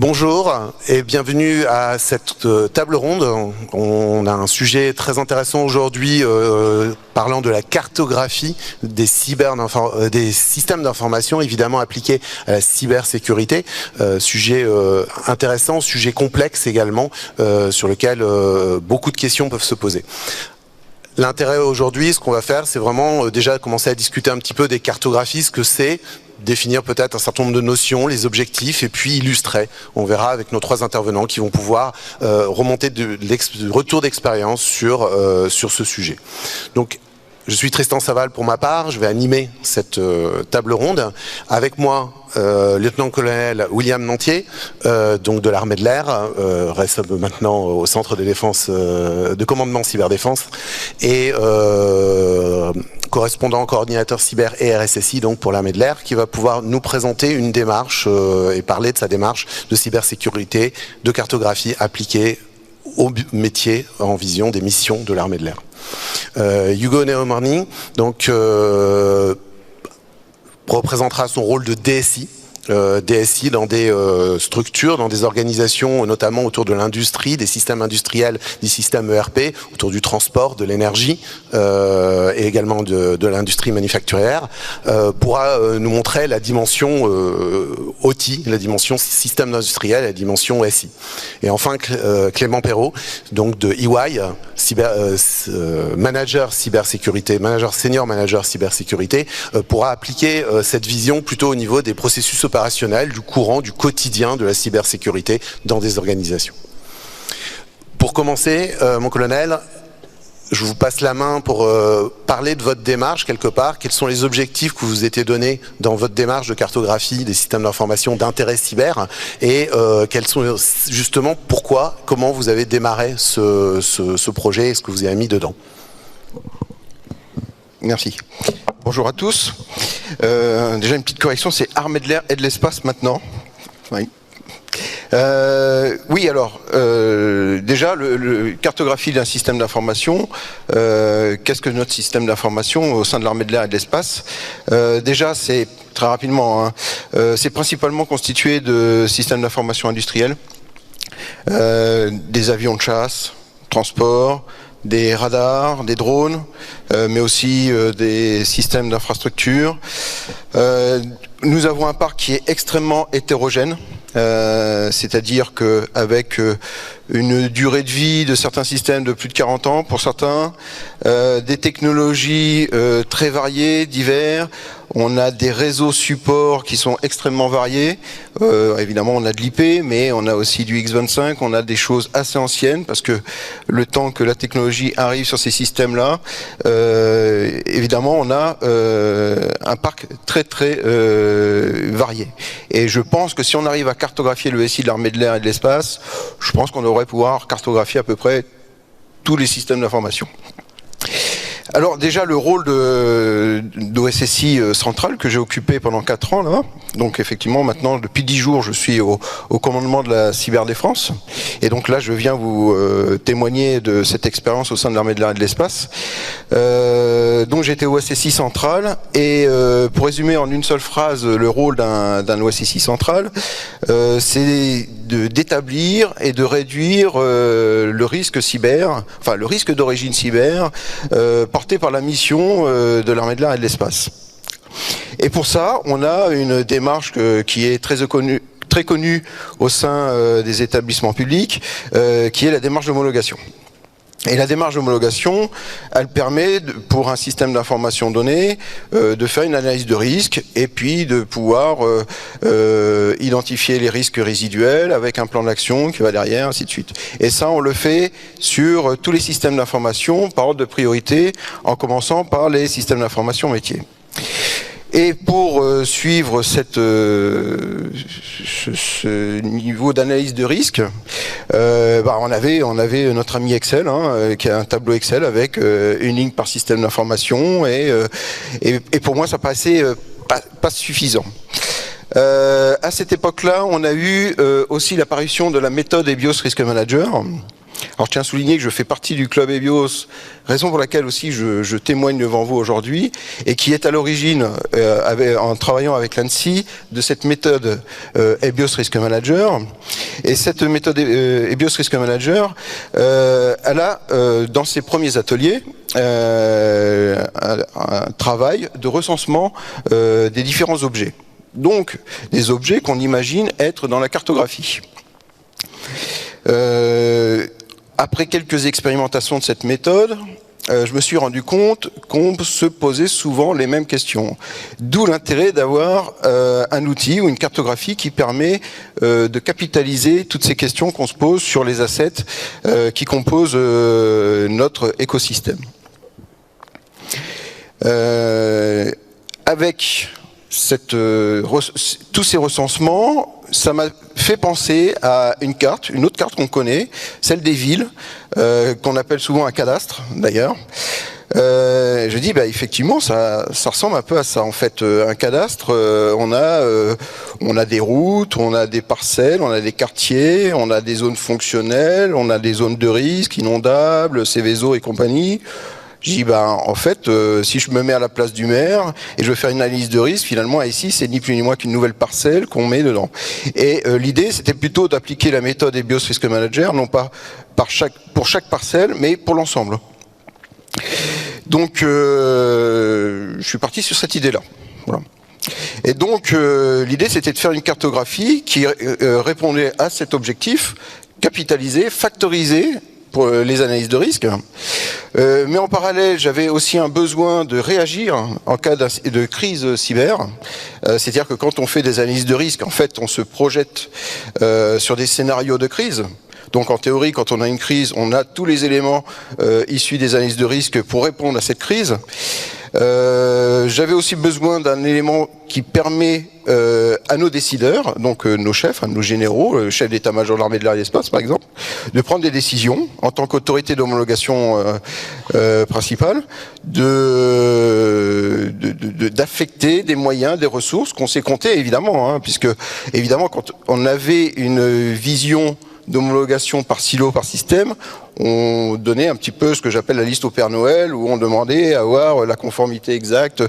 Bonjour et bienvenue à cette table ronde. On a un sujet très intéressant aujourd'hui parlant de la cartographie des systèmes d'information évidemment appliqués à la cybersécurité. Sujet intéressant, sujet complexe également sur lequel beaucoup de questions peuvent se poser. L'intérêt aujourd'hui, ce qu'on va faire, c'est vraiment déjà commencer à discuter un petit peu des cartographies, ce que c'est, définir peut-être un certain nombre de notions, les objectifs, et puis illustrer. On verra avec nos trois intervenants qui vont pouvoir remonter de retour d'expérience sur ce sujet. Donc, je suis Tristan Saval pour ma part, je vais animer cette table ronde. Avec moi, lieutenant-colonel William Nantier, donc de l'armée de l'air, reste maintenant au centre de défense, de commandement cyberdéfense, et correspondant coordinateur cyber et RSSI donc pour l'armée de l'air, qui va pouvoir nous présenter une démarche et parler de sa démarche de cybersécurité, de cartographie appliquée au métier en vision des missions de l'armée de l'air. Hugo Neomorny donc représentera son rôle de DSI. DSI dans des structures, dans des organisations notamment autour de l'industrie, des systèmes industriels, des systèmes ERP, autour du transport, de l'énergie et également de l'industrie manufacturière, pourra nous montrer la dimension OT, la dimension système industriel, la dimension SI. Et enfin Clément Perrault, donc de EY, manager cybersécurité, senior manager cybersécurité, pourra appliquer cette vision plutôt au niveau des processus opérationnel, du courant, du quotidien de la cybersécurité dans des organisations. Pour commencer, mon colonel, je vous passe la main pour parler de votre démarche quelque part. Quels sont les objectifs que vous étiez donnés dans votre démarche de cartographie des systèmes d'information d'intérêt cyber et quels sont justement pourquoi, comment vous avez démarré ce projet et ce que vous avez mis dedans. Merci. Bonjour à tous. Déjà une petite correction, c'est armée de l'air et de l'espace maintenant. Oui. Oui, alors, déjà, cartographie d'un système d'information, qu'est-ce que notre système d'information au sein de l'armée de l'air et de l'espace? Déjà, c'est très rapidement, c'est principalement constitué de systèmes d'information industriels, des avions de chasse, transport, des radars, des drones, mais aussi des systèmes d'infrastructure. Nous avons un parc qui est extrêmement hétérogène, c'est-à-dire qu'avec une durée de vie de certains systèmes de plus de 40 ans pour certains, des technologies très variées, divers. On a des réseaux supports qui sont extrêmement variés. Évidemment, on a de l'IP, mais on a aussi du X25. On a des choses assez anciennes parce que le temps que la technologie arrive sur ces systèmes-là, évidemment, on a un parc très varié. Et je pense que si on arrive à cartographier le SI de l'armée de l'air et de l'espace, je pense qu'on devrait pouvoir cartographier à peu près tous les systèmes d'information. Alors déjà le rôle d'OSSI central que j'ai occupé pendant 4 ans là, donc effectivement maintenant depuis 10 jours je suis au commandement de la cyberdéfense et donc là je viens vous témoigner de cette expérience au sein de l'armée de l'air et de l'espace. Donc j'étais OSSI central et pour résumer en une seule phrase le rôle d'un OSSI central, c'est d'établir et de réduire le risque cyber, enfin le risque d'origine cyber porté par la mission de l'armée de l'air et de l'espace. Et pour ça, on a une démarche qui est très connue au sein des établissements publics, qui est la démarche d'homologation. Et la démarche d'homologation, elle permet, pour un système d'information donné, de faire une analyse de risque et puis de pouvoir identifier les risques résiduels avec un plan d'action qui va derrière, ainsi de suite. Et ça, on le fait sur tous les systèmes d'information par ordre de priorité, en commençant par les systèmes d'information métiers. Et pour suivre ce niveau d'analyse de risque, on avait notre ami Excel, qui a un tableau Excel avec une ligne par système d'information, et pour moi ça paraissait pas suffisant. À cette époque-là, on a eu aussi l'apparition de la méthode EBIOS Risk Manager. Alors je tiens à souligner que je fais partie du club EBIOS, raison pour laquelle aussi je témoigne devant vous aujourd'hui, et qui est à l'origine, en travaillant avec l'ANSSI, de cette méthode EBIOS Risk Manager. Et cette méthode EBIOS Risk Manager, elle a, dans ses premiers ateliers, un travail de recensement des différents objets. Donc, des objets qu'on imagine être dans la cartographie. Après quelques expérimentations de cette méthode, je me suis rendu compte qu'on se posait souvent les mêmes questions. D'où l'intérêt d'avoir un outil ou une cartographie qui permet de capitaliser toutes ces questions qu'on se pose sur les assets qui composent notre écosystème. Avec tous ces recensements, ça m'a fait penser à une autre carte qu'on connaît, celle des villes, qu'on appelle souvent un cadastre d'ailleurs. Je dis effectivement ça ressemble un peu à ça en fait. Un cadastre, on a des routes, on a des parcelles, on a des quartiers, on a des zones fonctionnelles, on a des zones de risque, inondables, Céveso et compagnie. Je dis, en fait, si je me mets à la place du maire et je veux faire une analyse de risque, finalement, ici, c'est ni plus ni moins qu'une nouvelle parcelle qu'on met dedans. Et l'idée, c'était plutôt d'appliquer la méthode EBIOS Risk Manager, non pas pour chaque parcelle, mais pour l'ensemble. Donc, je suis parti sur cette idée-là. Voilà. Et donc, l'idée, c'était de faire une cartographie qui répondait à cet objectif, capitaliser, factoriser, pour les analyses de risque. Mais en parallèle, j'avais aussi un besoin de réagir en cas de crise cyber. C'est-à-dire que quand on fait des analyses de risque, en fait, on se projette sur des scénarios de crise. Donc en théorie, quand on a une crise, on a tous les éléments issus des analyses de risque pour répondre à cette crise. J'avais aussi besoin d'un élément qui permet à nos décideurs, donc nos chefs, nos généraux, le chef d'état-major de l'armée de l'air et de l'espace par exemple, de prendre des décisions en tant qu'autorité d'homologation principale, d'affecter des moyens, des ressources qu'on s'est compter évidemment, puisque évidemment quand on avait une vision d'homologation par silo, par système, on donnait un petit peu ce que j'appelle la liste au Père Noël, où on demandait à avoir la conformité exacte,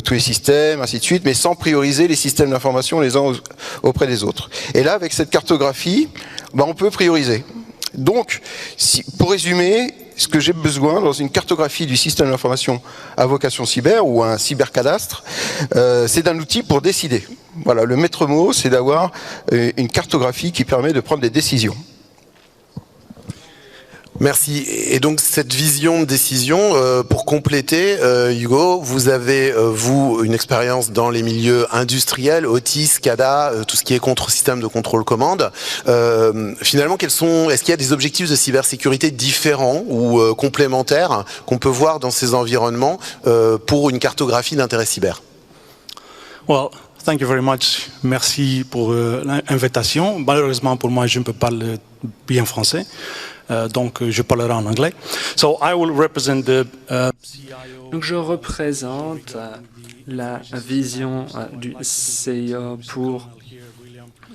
tous les systèmes, ainsi de suite, mais sans prioriser les systèmes d'information les uns auprès des autres. Et là, avec cette cartographie, on peut prioriser. Donc, pour résumer, ce que j'ai besoin dans une cartographie du système d'information à vocation cyber ou un cybercadastre, c'est d'un outil pour décider. Voilà, le maître mot, c'est d'avoir une cartographie qui permet de prendre des décisions. Merci. Et donc cette vision de décision, pour compléter, Hugo, vous avez, vous, une expérience dans les milieux industriels, OT, SCADA, tout ce qui est système de contrôle-commande. Finalement, est-ce qu'il y a des objectifs de cybersécurité différents ou complémentaires qu'on peut voir dans ces environnements pour une cartographie d'intérêt cyber? Well, thank you very much. Merci pour l'invitation. Malheureusement, pour moi, je ne peux pas parler bien français. Donc, je parlerai en anglais. So, I will represent the CIO. Donc, je représente la vision du CIO pour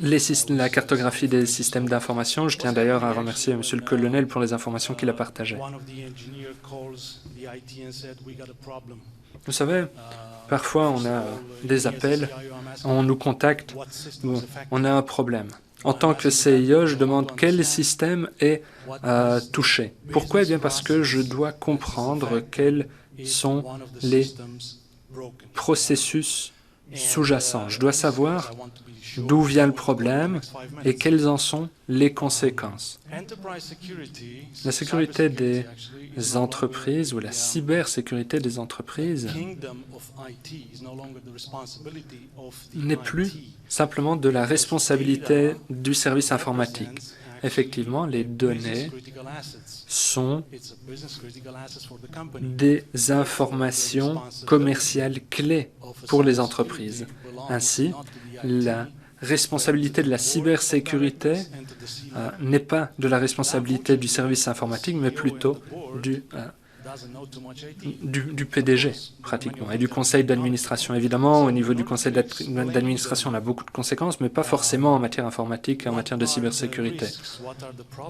la cartographie des systèmes d'information. Je tiens d'ailleurs à remercier M. le colonel pour les informations qu'il a partagées. Vous savez, parfois on a des appels, on nous contacte, on a un problème. En tant que CIO, je demande quel système est touché. Pourquoi? Eh bien parce que je dois comprendre quels sont les processus sous-jacents. Je dois savoir d'où vient le problème et quelles en sont les conséquences. La sécurité des entreprises ou la cybersécurité des entreprises n'est plus simplement de la responsabilité du service informatique. Effectivement, les données sont des informations commerciales clés pour les entreprises. Ainsi, la responsabilité de la cybersécurité n'est pas de la responsabilité du service informatique, mais plutôt du du PDG, pratiquement, et du conseil d'administration. Évidemment, au niveau du conseil d'administration, on a beaucoup de conséquences, mais pas forcément en matière informatique et en matière de cybersécurité.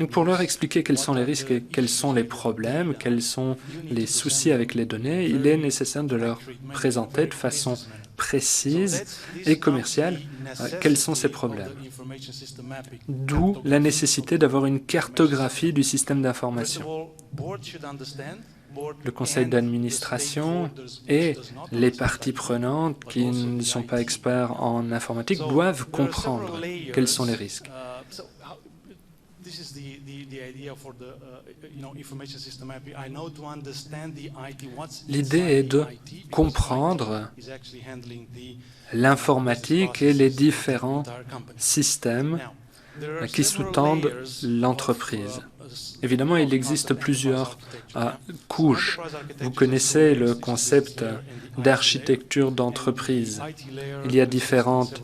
Donc, pour leur expliquer quels sont les risques et quels sont les problèmes, quels sont les soucis avec les données, il est nécessaire de leur présenter de façon précise et commerciale quels sont ces problèmes. D'où la nécessité d'avoir une cartographie du système d'information. Le conseil d'administration et les parties prenantes qui ne sont pas experts en informatique doivent comprendre quels sont les risques. L'idée est de comprendre l'informatique et les différents systèmes qui sous-tendent l'entreprise. Évidemment, il existe plusieurs couches. Vous connaissez le concept d'architecture d'entreprise. Il y a différentes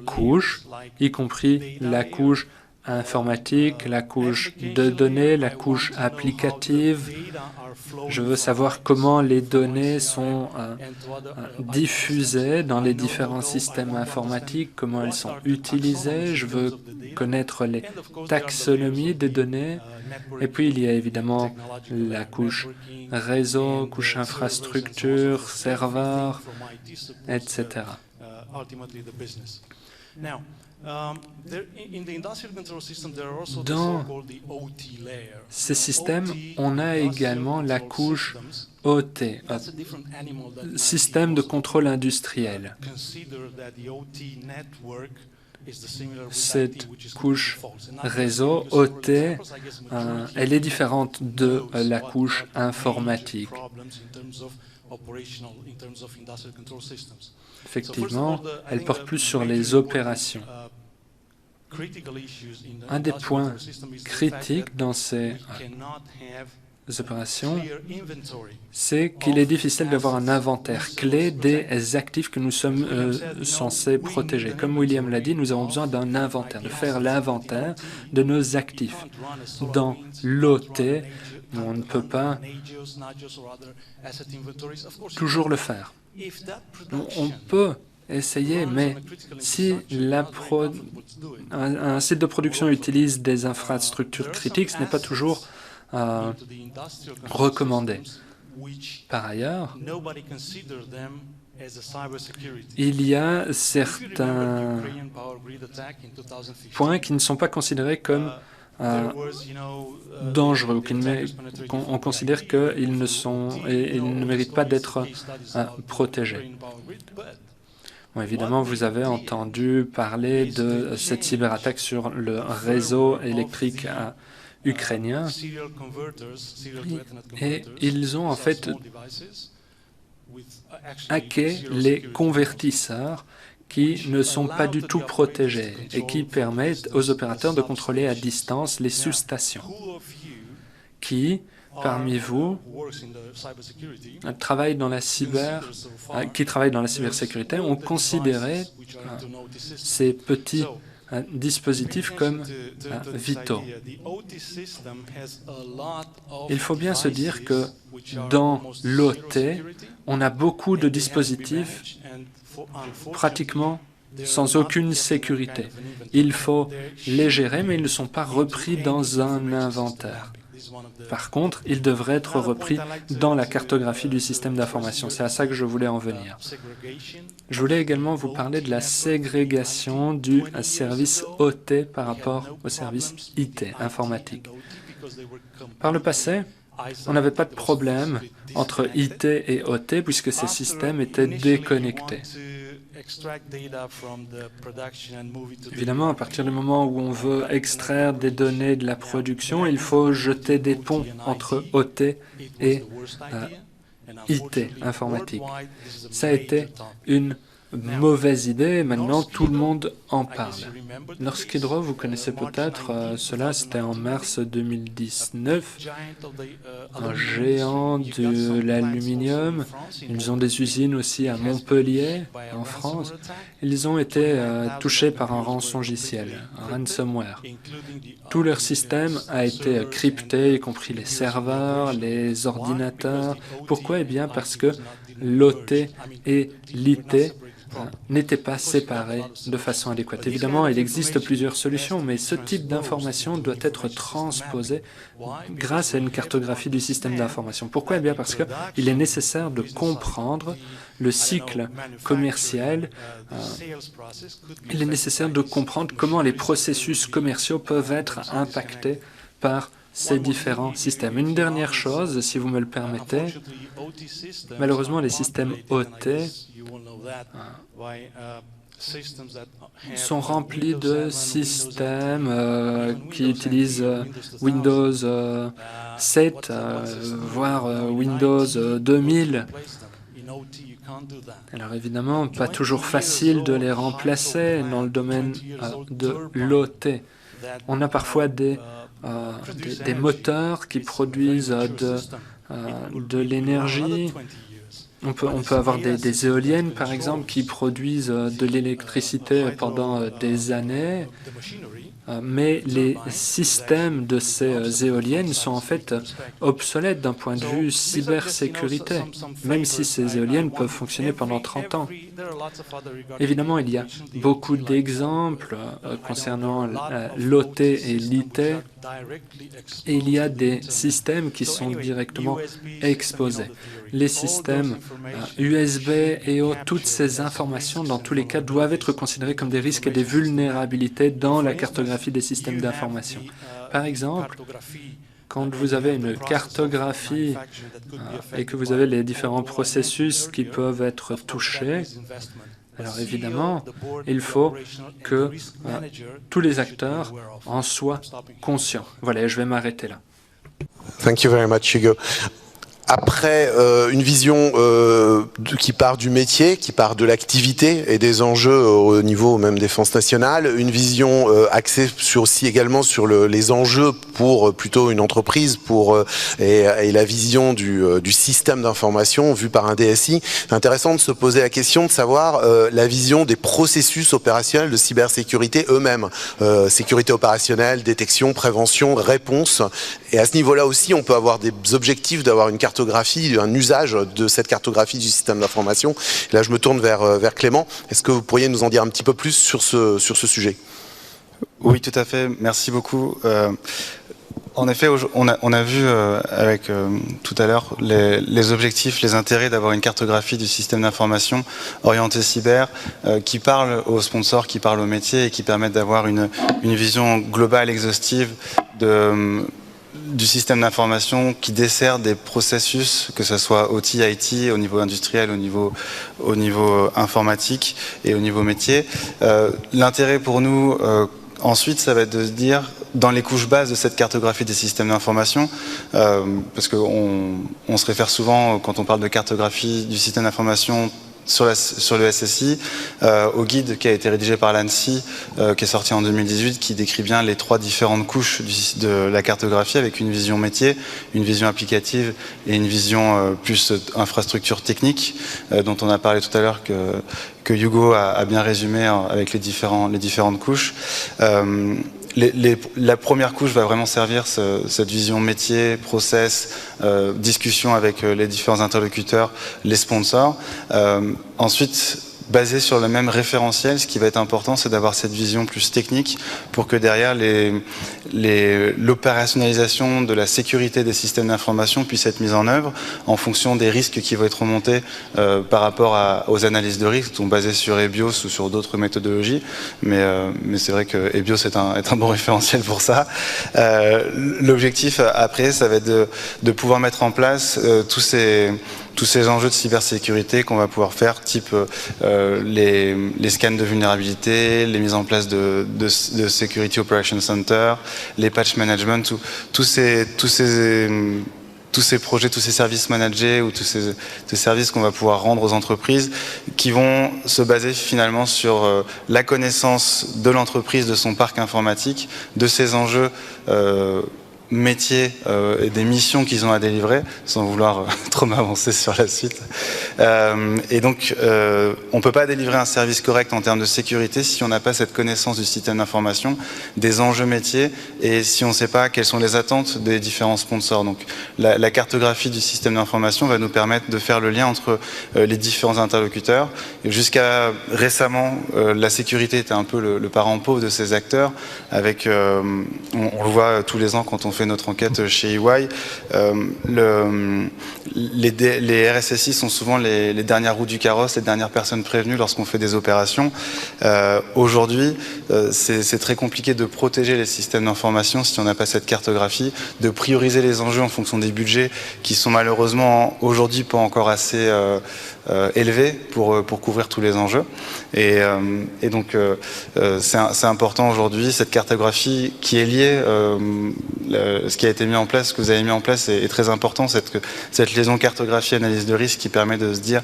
couches, y compris la couche informatique, la couche de données, la couche applicative. Je veux savoir comment les données sont diffusées dans les différents systèmes informatiques, comment elles sont utilisées. Je veux connaître les taxonomies des données. Et puis, il y a évidemment la couche réseau, couche infrastructure, serveur, etc. Dans ces systèmes, on a également la couche OT, système de contrôle industriel. Cette couche réseau OT, elle est différente de la couche informatique. Effectivement, elle porte plus sur les opérations. Un des points critiques dans ces opérations, c'est qu'il est difficile d'avoir un inventaire clé des actifs que nous sommes censés protéger. Comme William l'a dit, nous avons besoin d'un inventaire, de faire l'inventaire de nos actifs. Dans l'OT, on ne peut pas toujours le faire. On peut essayer, mais si un site de production utilise des infrastructures critiques, ce n'est pas toujours recommandé. Par ailleurs, il y a certains points qui ne sont pas considérés comme dangereux, ou on considère qu'ils ne méritent pas d'être protégés. Bon, évidemment, vous avez entendu parler de cette cyberattaque sur le réseau électrique ukrainien, et ils ont en fait hacké les convertisseurs qui ne sont pas du tout protégés et qui permettent aux opérateurs de contrôler à distance les sous-stations. Qui, parmi vous, travaillent dans la cybersécurité, ont considéré ces petits dispositifs comme vitaux. Il faut bien se dire que dans l'OT, on a beaucoup de dispositifs pratiquement sans aucune sécurité. Il faut les gérer, mais ils ne sont pas repris dans un inventaire. Par contre, ils devraient être repris dans la cartographie du système d'information. C'est à ça que je voulais en venir. Je voulais également vous parler de la ségrégation du service OT par rapport au service IT, informatique. Par le passé, on n'avait pas de problème entre IT et OT puisque ces systèmes étaient déconnectés. Évidemment, à partir du moment où on veut extraire des données de la production, il faut jeter des ponts entre OT et IT, informatique. Ça a été une mauvaise idée, maintenant tout le monde en parle. Norsk Hydro, vous connaissez peut-être cela, c'était en mars 2019, un géant de l'aluminium. Ils ont des usines aussi à Montpellier, en France. Ils ont été touchés par un rançongiciel, un ransomware. Tout leur système a été crypté, y compris les serveurs, les ordinateurs. Pourquoi? Eh bien parce que l'OT et l'IT n'étaient pas séparés de façon adéquate. Évidemment, il existe plusieurs solutions, mais ce type d'information doit être transposé grâce à une cartographie du système d'information. Pourquoi? Eh bien parce qu'il est nécessaire de comprendre le cycle commercial. Il est nécessaire de comprendre comment les processus commerciaux peuvent être impactés par ces différents systèmes. Une dernière chose, si vous me le permettez, malheureusement, les systèmes OT sont remplis de systèmes qui utilisent Windows 7, voire Windows 2000. Alors évidemment, pas toujours facile de les remplacer dans le domaine de l'OT. On a parfois des moteurs qui produisent de l'énergie. On peut avoir des éoliennes, par exemple, qui produisent de l'électricité pendant des années, mais les systèmes de ces éoliennes sont en fait obsolètes d'un point de vue cybersécurité, même si ces éoliennes peuvent fonctionner pendant 30 ans. Évidemment, il y a beaucoup d'exemples concernant l'OT et l'IT, et il y a des systèmes qui sont directement exposés. Les systèmes USB et autres, toutes ces informations, dans tous les cas, doivent être considérées comme des risques et des vulnérabilités dans la cartographie des systèmes d'information. Par exemple, quand vous avez une cartographie et que vous avez les différents processus qui peuvent être touchés, alors évidemment, il faut que tous les acteurs en soient conscients. Voilà, je vais m'arrêter là. Thank you very much, Hugo. Après une vision qui part du métier, qui part de l'activité et des enjeux au niveau même défense nationale, une vision axée aussi également sur les enjeux pour plutôt une entreprise et la vision du système d'information vu par un DSI. C'est intéressant de se poser la question de savoir la vision des processus opérationnels de cybersécurité eux-mêmes. Sécurité opérationnelle, détection, prévention, réponse. Et à ce niveau-là aussi, on peut avoir des objectifs d'avoir une cartographie, un usage de cette cartographie du système d'information. Là, je me tourne vers Clément. Est-ce que vous pourriez nous en dire un petit peu plus sur ce sujet? Oui, tout à fait. Merci beaucoup. En effet, on a vu avec tout à l'heure les objectifs, les intérêts d'avoir une cartographie du système d'information orientée cyber qui parle aux sponsors, qui parle aux métiers et qui permettent d'avoir une vision globale, exhaustive du système d'information qui dessert des processus, que ce soit OT, IT, au niveau industriel, au niveau informatique et au niveau métier. L'intérêt pour nous, ensuite, ça va être de se dire, dans les couches bases de cette cartographie des systèmes d'information, parce qu'on se réfère souvent, quand on parle de cartographie du système d'information, sur le SSI, au guide qui a été rédigé par l'ANSSI, qui est sorti en 2018, qui décrit bien les 3 différentes couches de la cartographie, avec une vision métier, une vision applicative et une vision plus infrastructure technique, dont on a parlé tout à l'heure, que Hugo a bien résumé avec les différentes couches. La première couche va vraiment servir cette vision métier, process, discussion avec les différents interlocuteurs, les sponsors. Ensuite, basé sur le même référentiel, ce qui va être important, c'est d'avoir cette vision plus technique pour que derrière l'opérationnalisation de la sécurité des systèmes d'information puisse être mise en œuvre en fonction des risques qui vont être remontés par rapport aux analyses de risques, qui sont basées sur EBIOS ou sur d'autres méthodologies. Mais c'est vrai que EBIOS est un bon référentiel pour ça. L'objectif après, ça va être de pouvoir mettre en place tous ces enjeux de cybersécurité qu'on va pouvoir faire, type les scans de vulnérabilité, les mises en place de Security Operations Center, les patch management, tous ces tous ces projets, tous ces services managés ou tous ces services qu'on va pouvoir rendre aux entreprises qui vont se baser finalement sur la connaissance de l'entreprise, de son parc informatique, de ses enjeux métiers et des missions qu'ils ont à délivrer, sans vouloir trop m'avancer sur la suite. Et donc, on ne peut pas délivrer un service correct en termes de sécurité si on n'a pas cette connaissance du système d'information, des enjeux métiers, et si on ne sait pas quelles sont les attentes des différents sponsors. Donc, la cartographie du système d'information va nous permettre de faire le lien entre les différents interlocuteurs. Jusqu'à récemment, la sécurité était un peu le parent pauvre de ces acteurs, avec, on le voit tous les ans quand on fait notre enquête chez EY, les RSSI sont souvent les dernières roues du carrosse, les dernières personnes prévenues lorsqu'on fait des opérations. Aujourd'hui, c'est très compliqué de protéger les systèmes d'information si on n'a pas cette cartographie, de prioriser les enjeux en fonction des budgets qui sont malheureusement aujourd'hui pas encore assez élevés pour couvrir tous les enjeux. Et donc, c'est important aujourd'hui, cette cartographie qui est liée, ce qui a été mis en place, ce que vous avez mis en place est très important, cette liaison cartographie-analyse de risque qui permet de se dire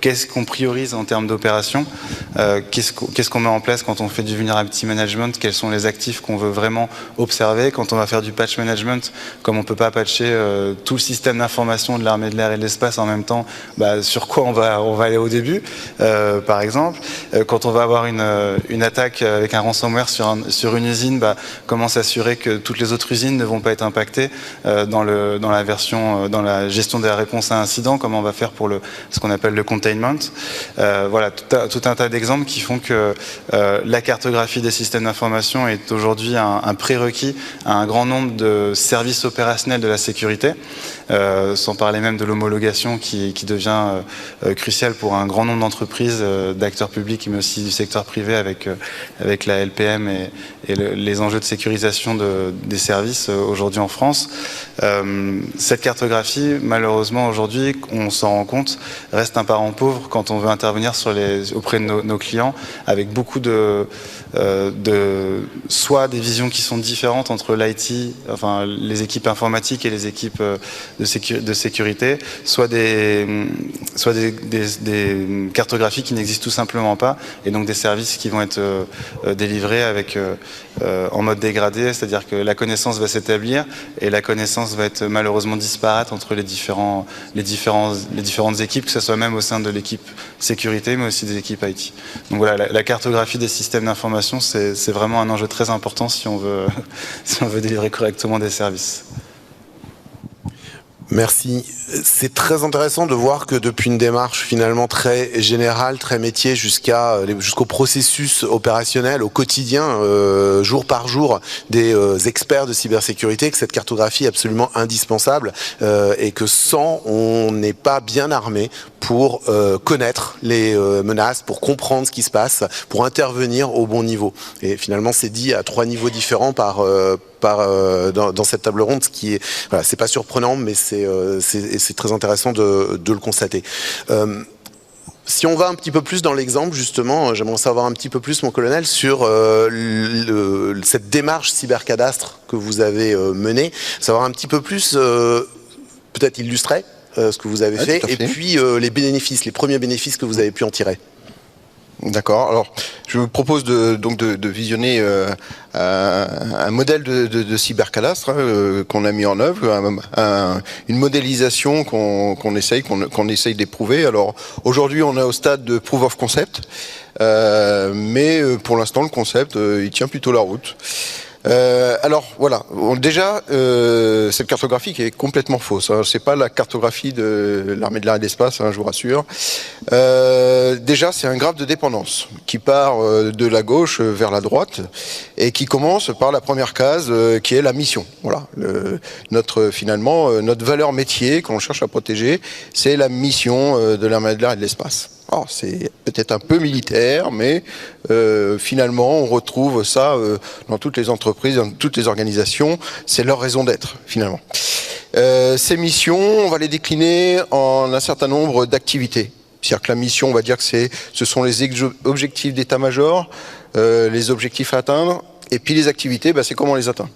qu'est-ce qu'on priorise en termes d'opération, qu'est-ce qu'on met en place quand on fait du vulnerability management, quels sont les actifs qu'on veut vraiment observer, quand on va faire du patch management, comme on ne peut pas patcher tout le système d'information de l'armée de l'air et de l'espace en même temps, sur quoi on va aller au début, par exemple. Quand on va avoir une attaque avec un ransomware sur une usine, comment s'assurer que toutes les autres usines ne vont pas être impactées dans la gestion de la réponse à incident, comment on va faire pour ce qu'on appelle le containment. Voilà, tout un tas d'exemples qui font que la cartographie des systèmes d'information est aujourd'hui un prérequis à un grand nombre de services opérationnels de la sécurité, sans parler même de l'homologation qui devient cruciale pour un grand nombre d'entreprises, d'acteurs publics, mais aussi du secteur privé avec la LPM et les enjeux de sécurisation des services aujourd'hui en France. Cette cartographie, malheureusement aujourd'hui, on s'en rend compte, reste un parent pauvre quand on veut intervenir auprès de nos clients, avec beaucoup soit des visions qui sont différentes entre l'IT, enfin les équipes informatiques et les équipes de sécurité, soit des cartographies qui n'existent tout simplement pas, et donc des services qui vont être délivrés en mode dégradé, c'est-à-dire que la connaissance va s'établir et la connaissance va être malheureusement disparate entre les différentes équipes, que ce soit même au sein de l'équipe sécurité, mais aussi des équipes IT. Donc voilà, la cartographie des systèmes d'information, c'est vraiment un enjeu très important si on veut délivrer correctement des services. Merci. C'est très intéressant de voir que depuis une démarche finalement très générale, très métier, jusqu'au processus opérationnel, au quotidien, jour par jour, des experts de cybersécurité, que cette cartographie est absolument indispensable et que sans, on n'est pas bien armé pour connaître les menaces, pour comprendre ce qui se passe, pour intervenir au bon niveau. Et finalement, c'est dit à 3 niveaux différents dans cette table ronde, ce qui est, voilà, c'est pas surprenant, mais c'est très intéressant de le constater. Si on va un petit peu plus dans l'exemple, justement, j'aimerais savoir un petit peu plus, mon colonel, sur cette démarche cybercadastre que vous avez menée, savoir un petit peu plus, peut-être illustrer ce que vous avez fait, et puis les premiers bénéfices que vous avez pu en tirer. D'accord. Alors, je vous propose de visionner un modèle de cybercadastre qu'on a mis en œuvre, une modélisation qu'on essaye d'éprouver. Alors, aujourd'hui, on est au stade de proof of concept, mais pour l'instant, le concept, il tient plutôt la route. Alors voilà, déjà cette cartographie qui est complètement fausse, hein. C'est pas la cartographie de l'armée de l'air et de l'espace, hein, je vous rassure. Déjà c'est un graphe de dépendance qui part de la gauche vers la droite et qui commence par la première case qui est la mission. Voilà, notre valeur métier qu'on cherche à protéger, c'est la mission de l'armée de l'air et de l'espace. Alors, c'est peut-être un peu militaire, mais finalement, on retrouve ça dans toutes les entreprises, dans toutes les organisations. C'est leur raison d'être, finalement. Ces missions, on va les décliner en un certain nombre d'activités. C'est-à-dire que la mission, on va dire que ce sont les objectifs d'état-major, les objectifs à atteindre, et puis les activités, c'est comment on les atteint.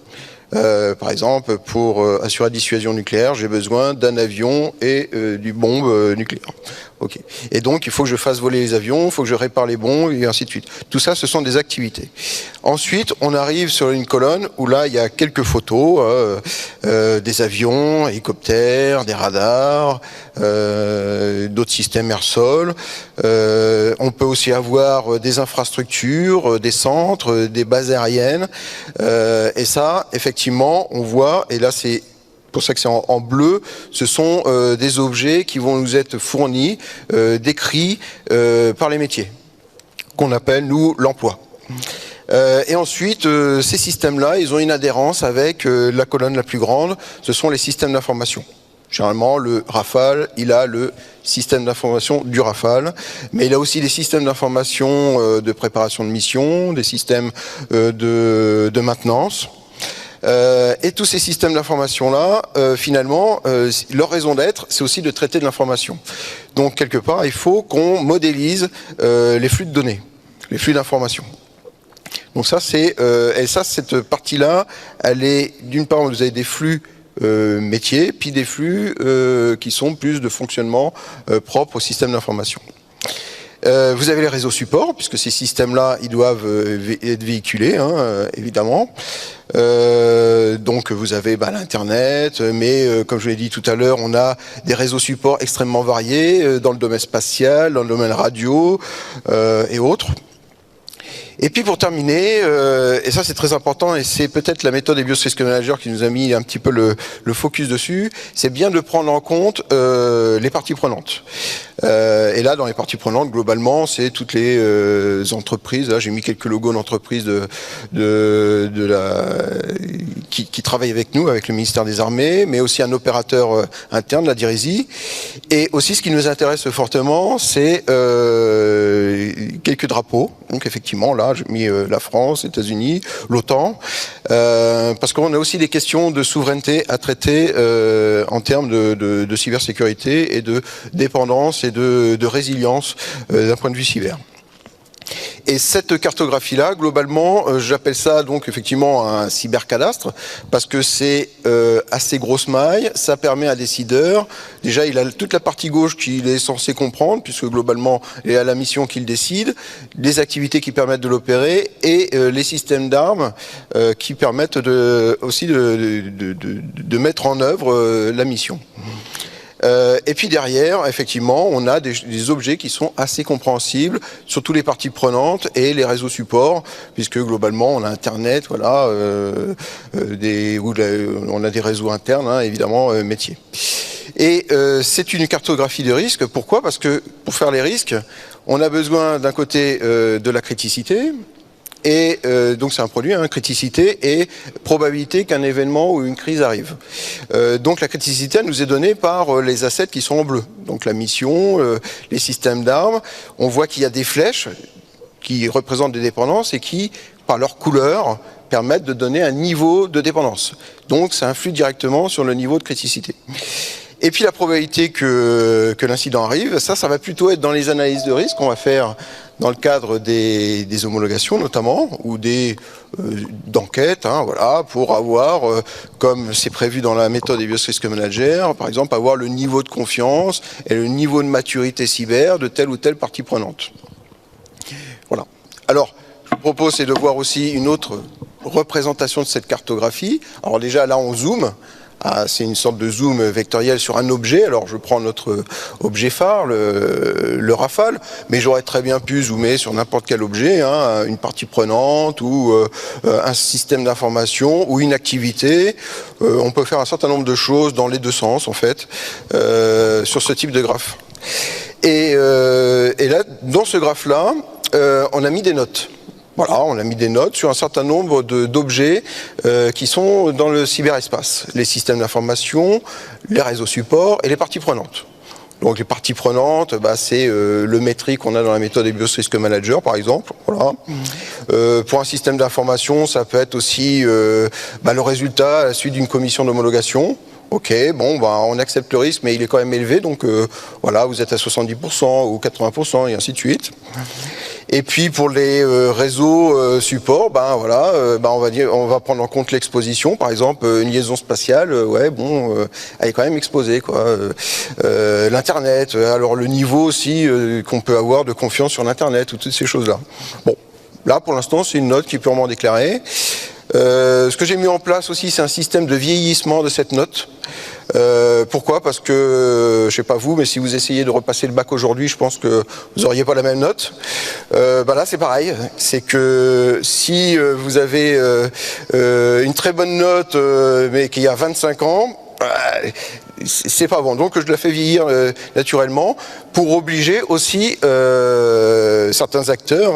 Par exemple, pour assurer la dissuasion nucléaire, j'ai besoin d'un avion et d'une bombe nucléaire. Okay. Et donc, il faut que je fasse voler les avions, il faut que je répare les bombes, et ainsi de suite. Tout ça, ce sont des activités. Ensuite, on arrive sur une colonne où là, il y a quelques photos, des avions, hélicoptères, des radars, d'autres systèmes air-sol. On peut aussi avoir des infrastructures, des centres, des bases aériennes. Et ça, effectivement, on voit, et là, c'est pour ça que c'est en bleu, ce sont des objets qui vont nous être fournis, décrits par les métiers, qu'on appelle, nous, l'emploi. Et ensuite, ces systèmes-là, ils ont une adhérence avec la colonne la plus grande, ce sont les systèmes d'information. Généralement, le Rafale, il a le système d'information du Rafale, mais il a aussi des systèmes d'information de préparation de mission, des systèmes de maintenance. Et tous ces systèmes d'information-là, finalement, leur raison d'être, c'est aussi de traiter de l'information. Donc, quelque part, il faut qu'on modélise les flux de données, les flux d'information. Donc ça, c'est et ça, cette partie-là, elle est, d'une part, vous avez des flux métiers, puis des flux qui sont plus de fonctionnement propre au système d'information. Vous avez les réseaux supports, puisque ces systèmes-là, ils doivent être véhiculés, hein, évidemment. Donc vous avez l'Internet, mais comme je l'ai dit tout à l'heure, on a des réseaux supports extrêmement variés dans le domaine spatial, dans le domaine radio et autres. Et puis pour terminer, et ça c'est très important, et c'est peut-être la méthode des BIOS Risk Manager qui nous a mis un petit peu le focus dessus, c'est bien de prendre en compte les parties prenantes. Et là, dans les parties prenantes, globalement, c'est toutes les entreprises. Là, j'ai mis quelques logos d'entreprises qui travaillent avec nous, avec le ministère des Armées, mais aussi un opérateur interne, la DIRESI. Et aussi, ce qui nous intéresse fortement, c'est quelques drapeaux. Donc, effectivement, là, j'ai mis la France, les États-Unis, l'OTAN, parce qu'on a aussi des questions de souveraineté à traiter en termes de cybersécurité et de dépendance et de résilience d'un point de vue cyber. Et cette cartographie-là, globalement, j'appelle ça donc effectivement un cybercadastre, parce que c'est assez grosse maille, ça permet à un décideur, déjà il a toute la partie gauche qu'il est censé comprendre, puisque globalement il a la mission qu'il décide, les activités qui permettent de l'opérer, et les systèmes d'armes qui permettent aussi de mettre en œuvre la mission. Et puis derrière, effectivement, on a des objets qui sont assez compréhensibles sur toutes les parties prenantes et les réseaux supports, puisque globalement on a Internet, voilà, on a des réseaux internes, hein, évidemment, métiers. Et c'est une cartographie de risques. Pourquoi ? Parce que pour faire les risques, on a besoin d'un côté de la criticité. Et donc c'est un produit, hein, criticité et probabilité qu'un événement ou une crise arrive. Donc la criticité elle nous est donnée par les assets qui sont en bleu. Donc la mission, les systèmes d'armes. On voit qu'il y a des flèches qui représentent des dépendances et qui, par leur couleur, permettent de donner un niveau de dépendance. Donc ça influe directement sur le niveau de criticité. Et puis la probabilité que l'incident arrive, ça va plutôt être dans les analyses de risque qu'on va faire dans le cadre des homologations notamment, ou d'enquêtes, hein, voilà, pour avoir, comme c'est prévu dans la méthode des BIOS Risk Manager, par exemple, avoir le niveau de confiance et le niveau de maturité cyber de telle ou telle partie prenante. Voilà. Alors, je vous propose, c'est de voir aussi une autre représentation de cette cartographie. Alors déjà, là, on zoome. C'est une sorte de zoom vectoriel sur un objet. Alors je prends notre objet phare, le Rafale, mais j'aurais très bien pu zoomer sur n'importe quel objet, hein, une partie prenante ou un système d'information ou une activité. On peut faire un certain nombre de choses dans les deux sens en fait sur ce type de graphe. Et là, dans ce graphe-là, on a mis des notes. Voilà, on a mis des notes sur un certain nombre d'objets qui sont dans le cyberespace. Les systèmes d'information, les réseaux supports et les parties prenantes. Donc les parties prenantes, c'est le métrique qu'on a dans la méthode des BIOS Risk Manager, par exemple. Voilà. Pour un système d'information, ça peut être aussi le résultat à la suite d'une commission d'homologation. Ok, bon, on accepte le risque, mais il est quand même élevé, donc voilà, vous êtes à 70% ou 80%, et ainsi de suite. Et puis pour les réseaux supports, ben voilà, on va prendre en compte l'exposition. Par exemple, une liaison spatiale, elle est quand même exposée, quoi. L'internet, alors le niveau aussi qu'on peut avoir de confiance sur l'internet ou toutes ces choses-là. Bon, là pour l'instant c'est une note qui est purement déclarée. Ce que j'ai mis en place aussi, c'est un système de vieillissement de cette note. Pourquoi? Parce que, je sais pas vous, mais si vous essayez de repasser le bac aujourd'hui, je pense que vous n'auriez pas la même note. Là, c'est pareil. C'est que si vous avez une très bonne note, mais qu'il y a 25 ans, c'est pas bon. Donc je la fais vieillir naturellement pour obliger aussi certains acteurs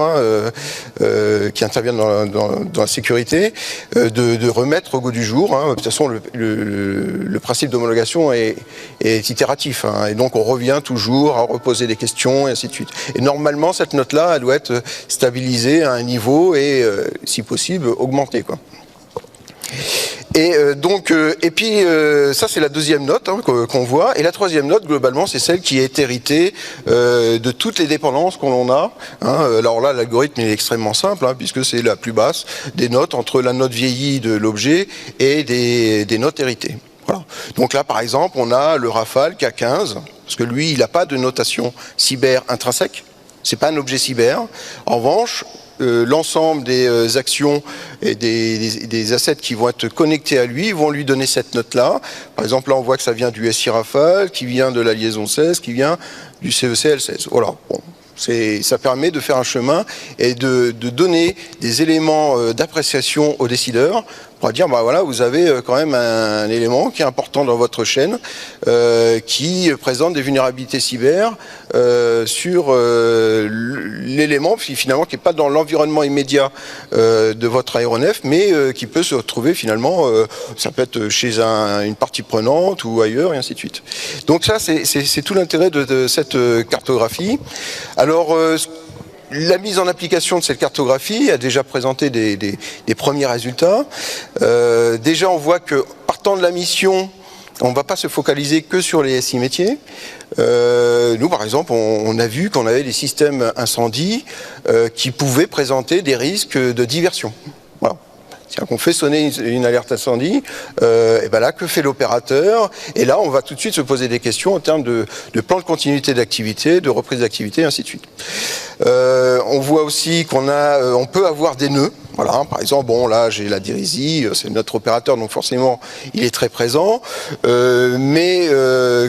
qui interviennent dans la sécurité de remettre au goût du jour. De toute façon, le principe d'homologation est itératif. Et donc on revient toujours à reposer des questions et ainsi de suite. Et normalement, cette note-là, elle doit être stabilisée à un niveau et, si possible, augmentée, quoi. Et puis ça c'est la deuxième note qu'on voit, et la troisième note globalement c'est celle qui est héritée de toutes les dépendances qu'on a. Alors là l'algorithme est extrêmement simple puisque c'est la plus basse des notes entre la note vieillie de l'objet et des notes héritées. Voilà. Donc là par exemple on a le Rafale qui a 15, parce que lui il n'a pas de notation cyber intrinsèque, c'est pas un objet cyber. En revanche, l'ensemble des actions et des assets qui vont être connectés à lui vont lui donner cette note-là. Par exemple, là, on voit que ça vient du SI Rafale, qui vient de la liaison 16, qui vient du CEC L16. Voilà. Bon. Ça permet de faire un chemin et de donner des éléments d'appréciation aux décideurs pour dire, voilà, vous avez quand même un élément qui est important dans votre chaîne, qui présente des vulnérabilités cyber sur l'élément finalement qui n'est pas dans l'environnement immédiat de votre aéronef, mais qui peut se retrouver finalement, ça peut être chez une partie prenante ou ailleurs, et ainsi de suite. Donc ça, c'est tout l'intérêt de cette cartographie. Alors, la mise en application de cette cartographie a déjà présenté des premiers résultats. Déjà, on voit que partant de la mission, on ne va pas se focaliser que sur les SI métiers. Nous, par exemple, on a vu qu'on avait des systèmes incendie qui pouvaient présenter des risques de diversion. Voilà. C'est-à-dire qu'on fait sonner une alerte incendie, et ben là, que fait l'opérateur? Et là, on va tout de suite se poser des questions en termes de plan de continuité d'activité, de reprise d'activité, et ainsi de suite. On voit aussi on peut avoir des nœuds. Voilà, par exemple, là j'ai la Dirizy, c'est notre opérateur, donc forcément il est très présent. Mais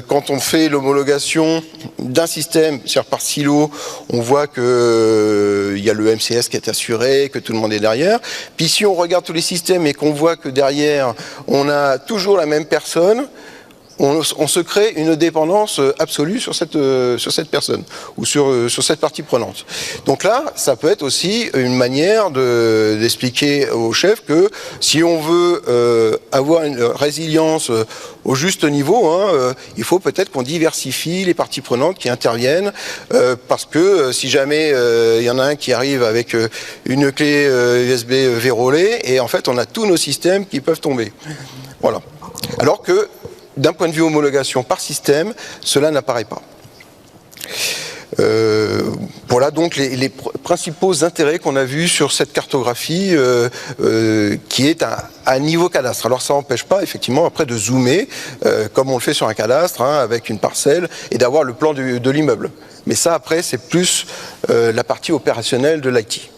quand on fait l'homologation d'un système, c'est-à-dire par silo, on voit que il y a le MCS qui est assuré, que tout le monde est derrière. Puis si on regarde tous les systèmes et qu'on voit que derrière on a toujours la même personne, on se crée une dépendance absolue sur cette personne ou sur cette partie prenante. Donc là, ça peut être aussi une manière d'expliquer au chef que si on veut avoir une résilience au juste niveau, il faut peut-être qu'on diversifie les parties prenantes qui interviennent, parce que si jamais il y en a un qui arrive avec une clé USB vérolée, et en fait on a tous nos systèmes qui peuvent tomber. Voilà. Alors que d'un point de vue homologation par système, cela n'apparaît pas. Voilà donc les principaux intérêts qu'on a vus sur cette cartographie qui est à niveau cadastre. Alors ça n'empêche pas effectivement après de zoomer, comme on le fait sur un cadastre, avec une parcelle, et d'avoir le plan de l'immeuble. Mais ça après c'est plus la partie opérationnelle de l'IT.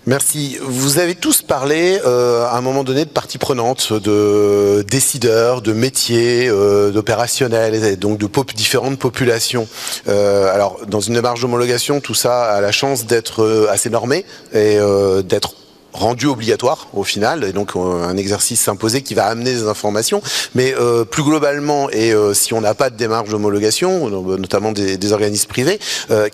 Merci. Vous avez tous parlé à un moment donné de parties prenantes, de décideurs, de métiers, d'opérationnels, et donc de différentes populations. Alors, dans une démarche d'homologation, tout ça a la chance d'être assez normé et d'être rendu obligatoire au final, et donc un exercice imposé qui va amener des informations, mais plus globalement, et si on n'a pas de démarche d'homologation, notamment des organismes privés,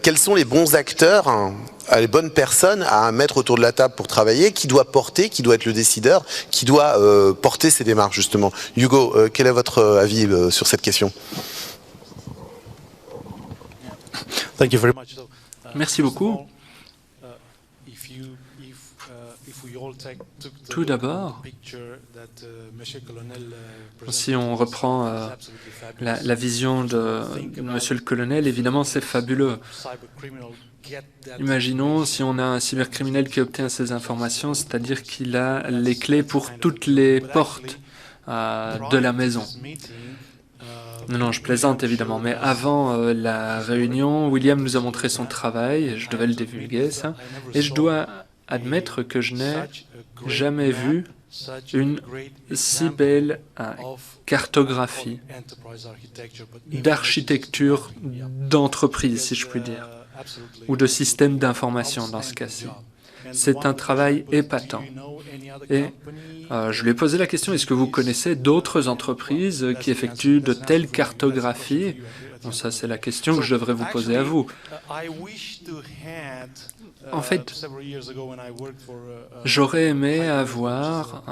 quels sont les bons acteurs, les bonnes personnes à mettre autour de la table pour travailler, qui doit porter, qui doit être le décideur, qui doit porter ces démarches justement? Hugo, quel est votre avis sur cette question? Thank you very much. Merci beaucoup. Tout d'abord, si on reprend la vision de Monsieur le colonel, évidemment c'est fabuleux. Imaginons si on a un cybercriminel qui obtient ces informations, c'est-à-dire qu'il a les clés pour toutes les portes de la maison. Non, je plaisante évidemment, mais avant la réunion, William nous a montré son travail, je devais le divulguer ça, et je dois admettre que je n'ai jamais vu une si belle cartographie d'architecture d'entreprise, si je puis dire, ou de système d'information dans ce cas-ci. C'est un travail épatant. Et je lui ai posé la question, est-ce que vous connaissez d'autres entreprises qui effectuent de telles cartographies? Bon, ça, c'est la question que je devrais vous poser à vous. En fait, j'aurais aimé avoir,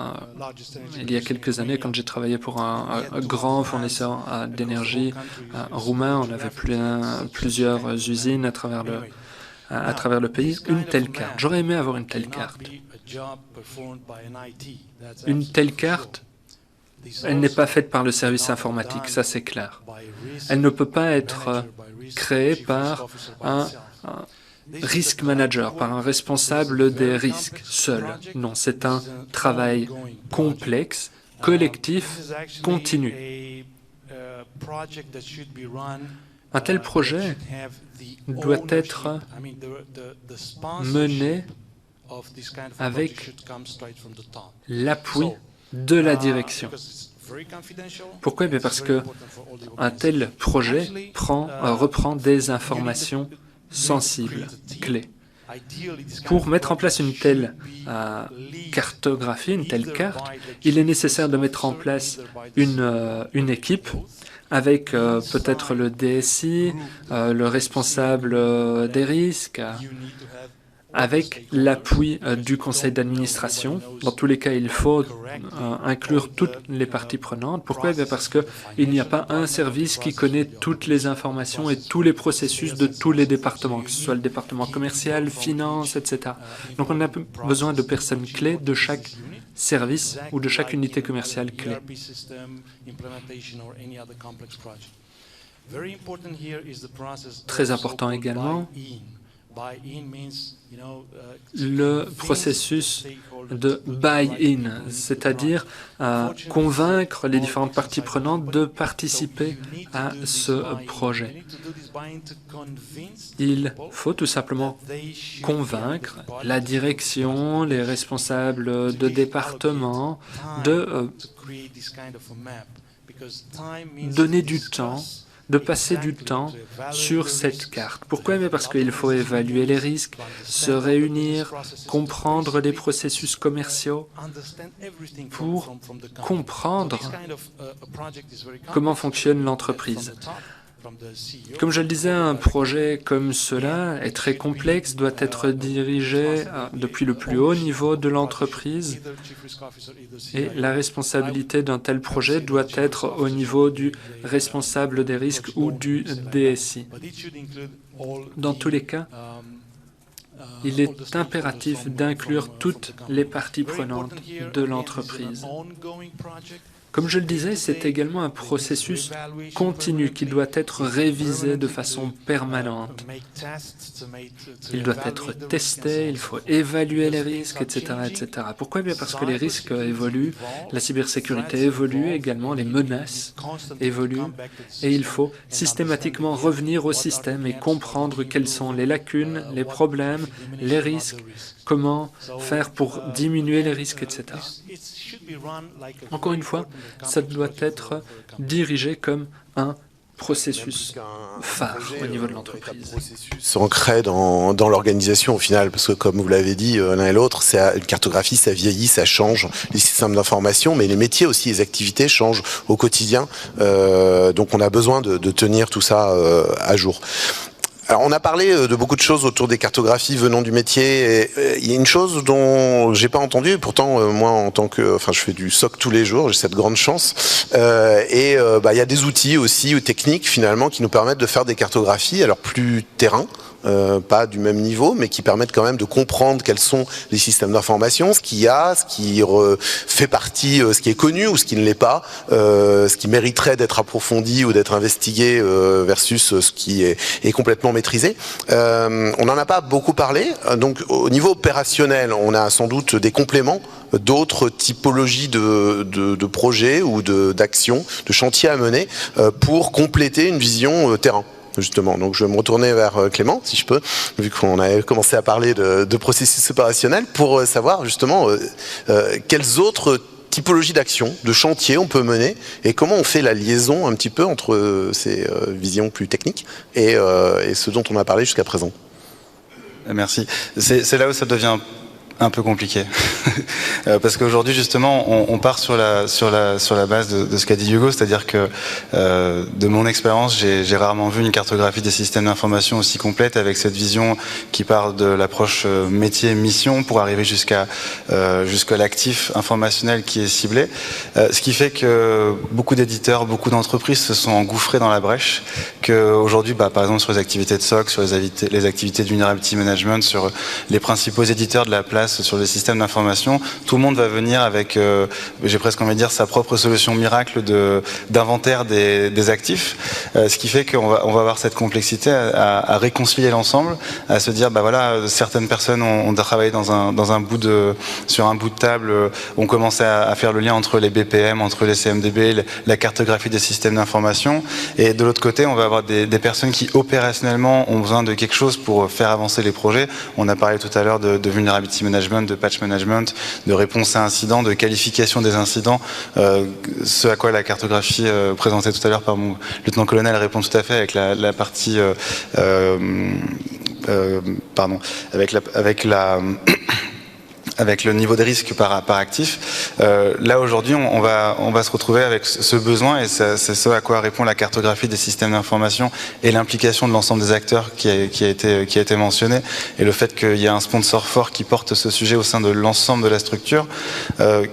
il y a quelques années, quand j'ai travaillé pour un grand fournisseur d'énergie roumain, on avait plusieurs usines à travers le pays, une telle carte. J'aurais aimé avoir une telle carte. Une telle carte, elle n'est pas faite par le service informatique, ça c'est clair. Elle ne peut pas être créée par un risk manager, par un responsable des risques seul. Non, c'est un travail complexe, collectif, continu. Un tel projet doit être mené avec l'appui de la direction. Pourquoi? Parce qu'un tel projet reprend des informations sensibles, clés. Pour mettre en place une telle cartographie, une telle carte, il est nécessaire de mettre en place une équipe avec peut-être le DSI, le responsable des risques, avec l'appui du conseil d'administration. Dans tous les cas, il faut inclure toutes les parties prenantes. Pourquoi? Parce qu'il n'y a pas un service qui connaît toutes les informations et tous les processus de tous les départements, que ce soit le département commercial, finance, etc. Donc on a besoin de personnes clés de chaque service ou de chaque unité commerciale clé. Très important également, le processus de buy-in, c'est-à-dire convaincre les différentes parties prenantes de participer à ce projet. Il faut tout simplement convaincre la direction, les responsables de département de donner du temps, de passer du temps sur cette carte. Pourquoi? Parce qu'il faut évaluer les risques, se réunir, comprendre les processus commerciaux pour comprendre comment fonctionne l'entreprise. Comme je le disais, un projet comme cela est très complexe, doit être dirigé depuis le plus haut niveau de l'entreprise et la responsabilité d'un tel projet doit être au niveau du responsable des risques ou du DSI. Dans tous les cas, il est impératif d'inclure toutes les parties prenantes de l'entreprise. Comme je le disais, c'est également un processus continu qui doit être révisé de façon permanente. Il doit être testé, il faut évaluer les risques, etc. etc. Pourquoi? Bien parce que les risques évoluent, la cybersécurité évolue également, les menaces évoluent, et il faut systématiquement revenir au système et comprendre quelles sont les lacunes, les problèmes, les risques, comment faire pour diminuer les risques, etc. Encore une fois, ça doit être dirigé comme un processus phare au niveau de l'entreprise. S'ancrer dans l'organisation au final, parce que comme vous l'avez dit l'un et l'autre, une cartographie, ça vieillit, ça change, les systèmes d'information, mais les métiers aussi, les activités changent au quotidien, donc on a besoin de tenir tout ça à jour. Alors on a parlé de beaucoup de choses autour des cartographies venant du métier. Et, il y a une chose dont j'ai pas entendu, pourtant moi en tant que, je fais du SOC tous les jours, j'ai cette grande chance. Il y a des outils aussi ou techniques finalement qui nous permettent de faire des cartographies, alors plus terrain, pas du même niveau, mais qui permettent quand même de comprendre quels sont les systèmes d'information, ce qu'il y a, ce qui fait partie, ce qui est connu ou ce qui ne l'est pas, ce qui mériterait d'être approfondi ou d'être investigué versus ce qui est complètement maîtrisé. On n'en a pas beaucoup parlé, donc au niveau opérationnel, on a sans doute des compléments d'autres typologies de projets ou d'actions, de chantiers à mener pour compléter une vision terrain. Justement, donc je vais me retourner vers Clément, si je peux, vu qu'on avait commencé à parler de processus opérationnels, pour savoir justement quelles autres typologies d'actions, de chantiers on peut mener, et comment on fait la liaison un petit peu entre ces visions plus techniques et ce dont on a parlé jusqu'à présent. Merci. C'est là où ça devient un peu compliqué. Parce qu'aujourd'hui, justement, on part sur la base de ce qu'a dit Hugo, c'est-à-dire que de mon expérience, j'ai rarement vu une cartographie des systèmes d'information aussi complète, avec cette vision qui part de l'approche métier-mission pour arriver jusqu'à l'actif informationnel qui est ciblé. Ce qui fait que beaucoup d'éditeurs, beaucoup d'entreprises se sont engouffrés dans la brèche, qu'aujourd'hui, par exemple, sur les activités de SOC, sur les activités de vulnerability management, sur les principaux éditeurs de la place, sur les systèmes d'information, tout le monde va venir avec, j'ai presque envie de dire, sa propre solution miracle d'inventaire des actifs, ce qui fait qu'on va avoir cette complexité à réconcilier l'ensemble, à se dire, voilà, certaines personnes ont travaillé sur un bout de table, ont commencé à faire le lien entre les BPM, entre les CMDB, la cartographie des systèmes d'information, et de l'autre côté, on va avoir des personnes qui opérationnellement ont besoin de quelque chose pour faire avancer les projets. On a parlé tout à l'heure de vulnerability management, de patch management, de réponse à incidents, de qualification des incidents, ce à quoi la cartographie présentée tout à l'heure par mon lieutenant-colonel répond tout à fait avec la partie avec le niveau de risque par actif. Là aujourd'hui, on va se retrouver avec ce besoin, et c'est ce à quoi répond la cartographie des systèmes d'information et l'implication de l'ensemble des acteurs qui a été mentionné, et le fait qu'il y a un sponsor fort qui porte ce sujet au sein de l'ensemble de la structure,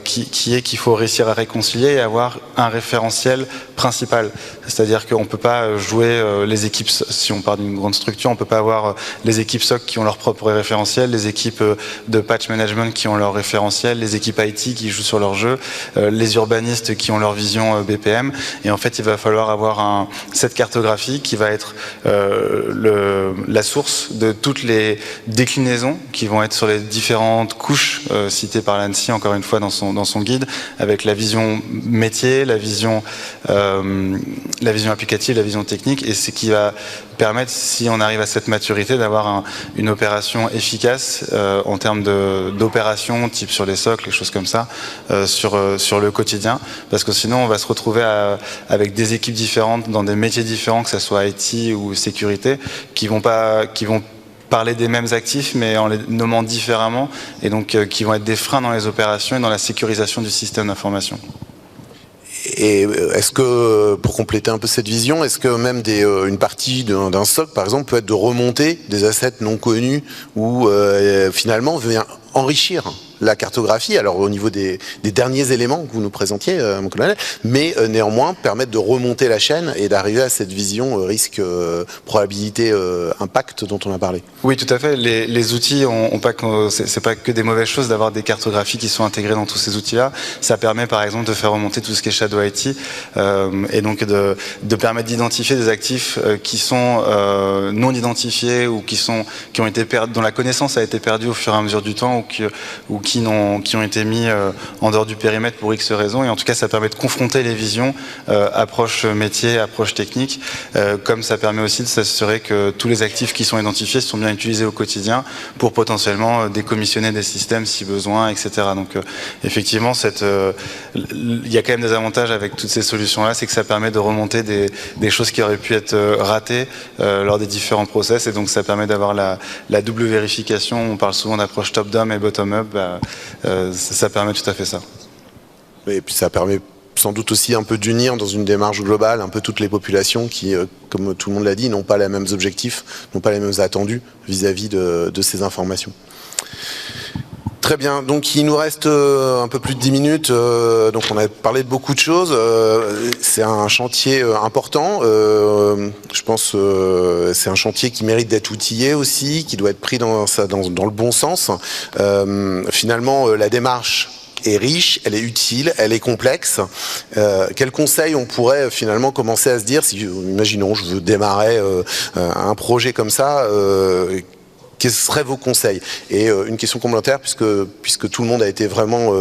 qui est qu'il faut réussir à réconcilier et avoir un référentiel principal. C'est-à-dire qu'on ne peut pas jouer les équipes, si on part d'une grande structure, on ne peut pas avoir les équipes SOC qui ont leur propre référentiel, les équipes de patch management qui ont leur référentiel, les équipes IT qui jouent sur leur jeu, les urbanistes qui ont leur vision BPM, et en fait il va falloir avoir cette cartographie qui va être la source de toutes les déclinaisons qui vont être sur les différentes couches citées par l'ANSSI, encore une fois dans son guide, avec la vision métier, la vision applicative, la vision technique, et ce qui va permettre, si on arrive à cette maturité, d'avoir une opération efficace en termes d'opération type sur les socles, les choses comme ça, sur le quotidien, parce que sinon on va se retrouver avec des équipes différentes dans des métiers différents, que ce soit IT ou sécurité, qui vont parler des mêmes actifs mais en les nommant différemment, et donc qui vont être des freins dans les opérations et dans la sécurisation du système d'information. Et est-ce que, pour compléter un peu cette vision, est-ce que même une partie d'un SOC, par exemple, peut être de remonter des assets non connus ou finalement vient enrichir la cartographie, alors au niveau des derniers éléments que vous nous présentiez, mon colonel, mais néanmoins permettre de remonter la chaîne et d'arriver à cette vision risque, probabilité, impact dont on a parlé. Oui, tout à fait. Les outils, c'est pas que des mauvaises choses d'avoir des cartographies qui sont intégrées dans tous ces outils-là. Ça permet par exemple de faire remonter tout ce qui est Shadow IT, et donc de permettre d'identifier des actifs qui sont non identifiés ou dont la connaissance a été perdue au fur et à mesure du temps, ou qui ont été mis en dehors du périmètre pour X raisons, et en tout cas ça permet de confronter les visions, approche métier, approche technique, comme ça permet aussi de s'assurer que tous les actifs qui sont identifiés sont bien utilisés au quotidien pour potentiellement décommissionner des systèmes si besoin, etc. Donc effectivement, il y a quand même des avantages avec toutes ces solutions-là, c'est que ça permet de remonter des choses qui auraient pu être ratées lors des différents process, et donc ça permet d'avoir la double vérification. On parle souvent d'approche top-down et bottom-up, ça permet tout à fait ça. Et puis ça permet sans doute aussi un peu d'unir dans une démarche globale un peu toutes les populations qui, comme tout le monde l'a dit, n'ont pas les mêmes objectifs, n'ont pas les mêmes attendus vis-à-vis de ces informations. Très bien, donc il nous reste un peu plus de 10 minutes, donc on a parlé de beaucoup de choses, c'est un chantier important, je pense c'est un chantier qui mérite d'être outillé aussi, qui doit être pris dans le bon sens. Finalement, la démarche est riche, elle est utile, elle est complexe. Quels conseils on pourrait finalement commencer à se dire, si imaginons je veux démarrer un projet comme ça, quels seraient vos conseils? Et une question complémentaire, puisque tout le monde a été vraiment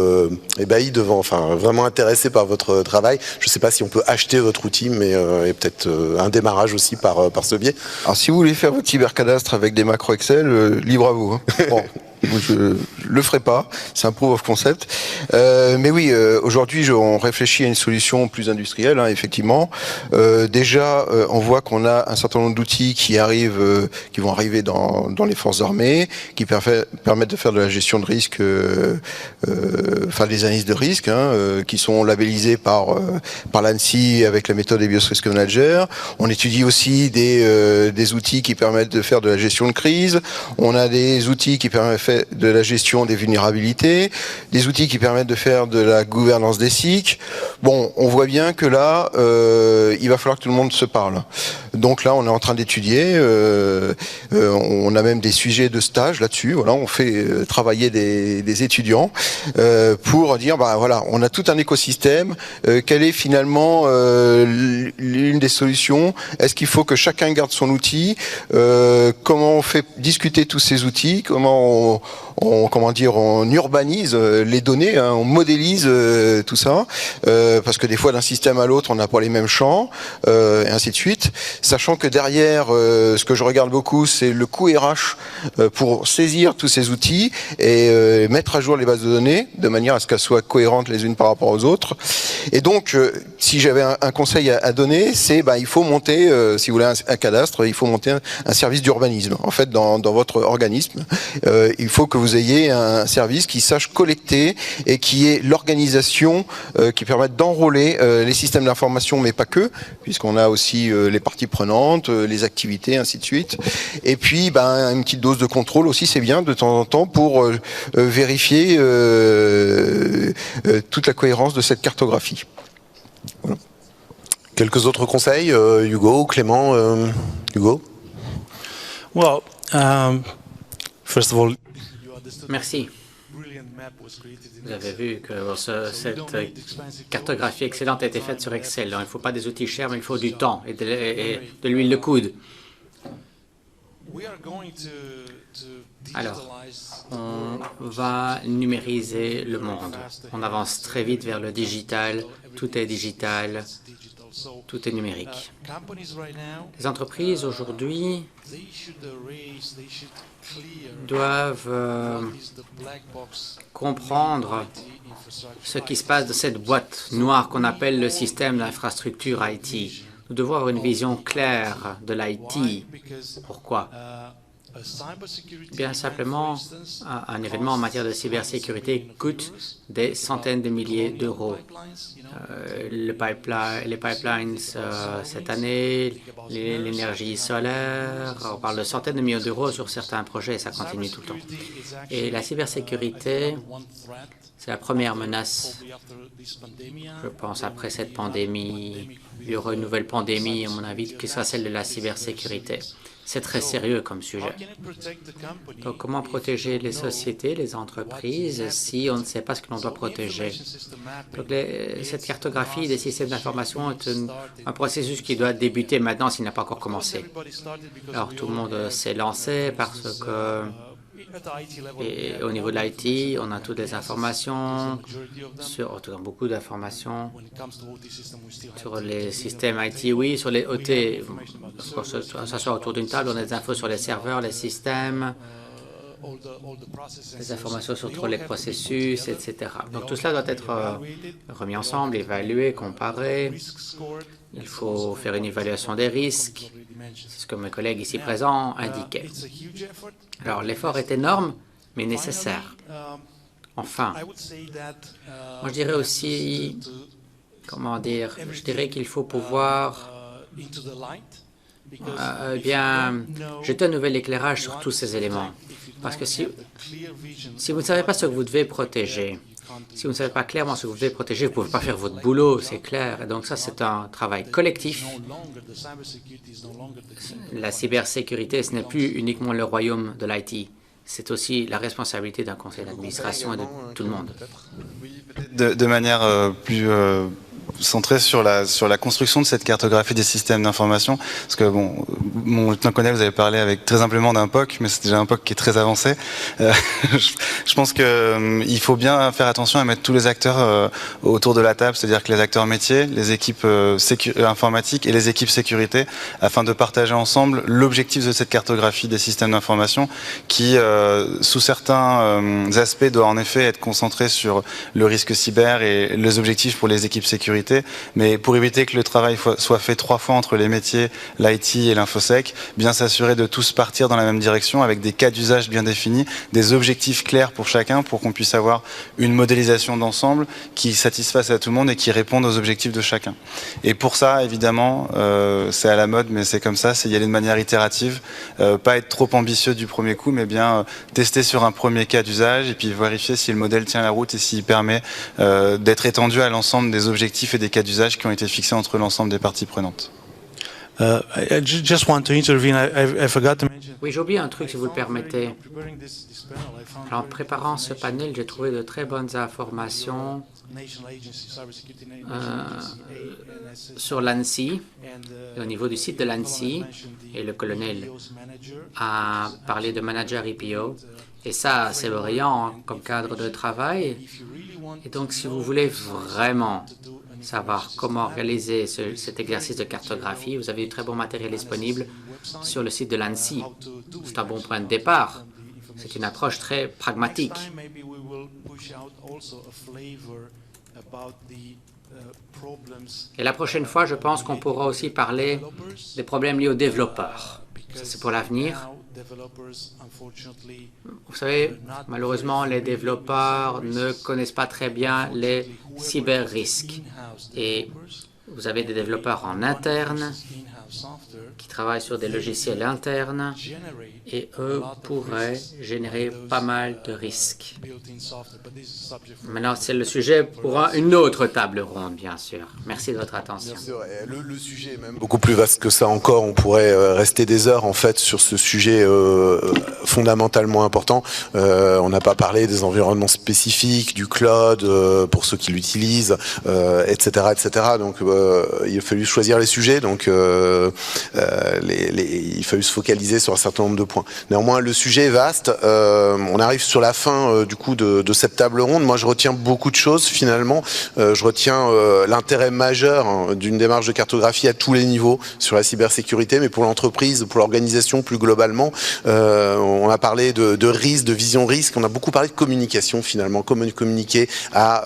ébahi devant, enfin vraiment intéressé par votre travail. Je ne sais pas si on peut acheter votre outil, mais et peut-être un démarrage aussi par ce biais. Alors si vous voulez faire votre cybercadastre avec des macros Excel, libre à vous. Hein. Bon. Je le ferai pas, c'est un proof of concept. Mais oui, aujourd'hui, on réfléchit à une solution plus industrielle, hein, effectivement. Déjà, on voit qu'on a un certain nombre d'outils qui arrivent, qui vont arriver dans les forces armées, qui permettent de faire de la gestion de risque, enfin des analyses de risque, hein, qui sont labellisés par l'ANSSI avec la méthode EBIOS Risk Manager. On étudie aussi des outils qui permettent de faire de la gestion de crise. On a des outils qui permettent de la gestion des vulnérabilités, des outils qui permettent de faire de la gouvernance des SIC. Bon, on voit bien que là, il va falloir que tout le monde se parle. Donc là, on est en train d'étudier. On a même des sujets de stage là-dessus. Voilà, on fait travailler des étudiants pour dire, bah voilà, on a tout un écosystème. Quelle est finalement l'une des solutions? Est-ce qu'il faut que chacun garde son outil? Comment on fait discuter tous ces outils? Comment on urbanise les données, hein, on modélise tout ça, parce que des fois d'un système à l'autre on n'a pas les mêmes champs, et ainsi de suite. Sachant que derrière, ce que je regarde beaucoup, c'est le coût RH pour saisir tous ces outils et mettre à jour les bases de données de manière à ce qu'elles soient cohérentes les unes par rapport aux autres. Et donc, si j'avais un conseil à donner, c'est il faut monter, si vous voulez un cadastre, il faut monter un service d'urbanisme. En fait, dans votre organisme, il faut que vous ayez un service qui sache collecter et qui ait l'organisation qui permette d'enrôler les systèmes d'information, mais pas que, puisqu'on a aussi les parties prenantes, les activités, ainsi de suite. Et puis, une petite dose de contrôle aussi, c'est bien de temps en temps pour vérifier toute la cohérence de cette cartographie. Voilà. Quelques autres conseils, Hugo, Clément, Hugo? Well, first of all, merci. Vous avez vu que cette cartographie excellente a été faite sur Excel. Donc, il ne faut pas des outils chers, mais il faut du temps et de l'huile de coude. Alors, on va numériser le monde. On avance très vite vers le digital. Tout est digital. Tout est numérique. Les entreprises aujourd'hui doivent comprendre ce qui se passe dans cette boîte noire qu'on appelle le système d'infrastructure IT. Nous devons avoir une vision claire de l'IT. Pourquoi? Bien simplement, un événement en matière de cybersécurité coûte des centaines de milliers d'euros. Les pipelines cette année, l'énergie solaire, on parle de centaines de millions d'euros sur certains projets et ça continue tout le temps. Et la cybersécurité, c'est la première menace. Je pense après cette pandémie, il y aura une nouvelle pandémie, à mon avis, qui sera celle de la cybersécurité. C'est très sérieux comme sujet. Donc, comment protéger les sociétés, les entreprises, si on ne sait pas ce que l'on doit protéger? Donc, cette cartographie des systèmes d'information est un processus qui doit débuter maintenant s'il n'a pas encore commencé. Alors, tout le monde s'est lancé parce que et au niveau de l'IT, on a toutes les informations, beaucoup d'informations sur les systèmes IT, oui, sur les OT, pour s'asseoir autour d'une table, on a des infos sur les serveurs, les systèmes, les informations sur tous les processus, etc. Donc tout cela doit être remis ensemble, évalué, comparé. Il faut faire une évaluation des risques. C'est ce que mes collègues ici présents indiquaient. Alors, l'effort est énorme, mais nécessaire. Enfin, moi je dirais aussi, comment dire, je dirais qu'il faut pouvoir eh bien, jeter un nouvel éclairage sur tous ces éléments. Parce que si vous ne savez pas ce que vous devez protéger, si vous ne savez pas clairement ce que vous devez protéger, vous ne pouvez pas faire votre boulot, c'est clair. Et donc ça, c'est un travail collectif. La cybersécurité, ce n'est plus uniquement le royaume de l'IT. C'est aussi la responsabilité d'un conseil d'administration et de tout le monde. De manière plus centré sur la construction de cette cartographie des systèmes d'information, parce que bon, mon lieutenant-colonel, vous avez parlé avec très simplement d'un POC, mais c'est déjà un POC qui est très avancé. Je pense que il faut bien faire attention à mettre tous les acteurs autour de la table, c'est-à-dire que les acteurs métiers, les équipes informatiques et les équipes sécurité, afin de partager ensemble l'objectif de cette cartographie des systèmes d'information, qui, sous certains aspects, doit en effet être concentré sur le risque cyber et les objectifs pour les équipes sécurité. Mais pour éviter que le travail soit fait 3 fois entre les métiers, l'IT et l'infosec, bien s'assurer de tous partir dans la même direction avec des cas d'usage bien définis, des objectifs clairs pour chacun pour qu'on puisse avoir une modélisation d'ensemble qui satisfasse à tout le monde et qui réponde aux objectifs de chacun. Et pour ça, évidemment, c'est à la mode, mais c'est comme ça, c'est y aller de manière itérative, pas être trop ambitieux du premier coup, mais bien tester sur un premier cas d'usage et puis vérifier si le modèle tient la route et s'il permet d'être étendu à l'ensemble des objectifs et des cas d'usage qui ont été fixés entre l'ensemble des parties prenantes. Oui, j'ai oublié un truc, si vous le permettez. Alors, en préparant ce panel, j'ai trouvé de très bonnes informations sur l'ANSSI, au niveau du site de l'ANSSI, et le colonel a parlé de manager EPO. Et ça, c'est brillant comme cadre de travail. Et donc, si vous voulez vraiment savoir comment organiser cet exercice de cartographie, vous avez du très bon matériel disponible sur le site de l'ANSSI. C'est un bon point de départ. C'est une approche très pragmatique. Et la prochaine fois, je pense qu'on pourra aussi parler des problèmes liés aux développeurs. Ça, c'est pour l'avenir. Vous savez, malheureusement, les développeurs ne connaissent pas très bien les cyber-risques. Et vous avez des développeurs en interne qui travaillent sur des logiciels internes et eux pourraient générer pas mal de risques. Maintenant, c'est le sujet pour une autre table ronde, bien sûr. Merci de votre attention. Bien sûr, le sujet est même beaucoup plus vaste que ça encore. On pourrait rester des heures en fait sur ce sujet fondamentalement important. On n'a pas parlé des environnements spécifiques, du cloud pour ceux qui l'utilisent, etc., etc. Donc, il a fallu choisir les sujets. Donc, il a fallu se focaliser sur un certain nombre de points. Néanmoins, le sujet est vaste. On arrive sur la fin du coup de cette table ronde. Moi, je retiens beaucoup de choses finalement. Je retiens l'intérêt majeur d'une démarche de cartographie à tous les niveaux sur la cybersécurité, mais pour l'entreprise, pour l'organisation plus globalement. On a parlé de risque, de vision risque. On a beaucoup parlé de communication finalement, comment communiquer à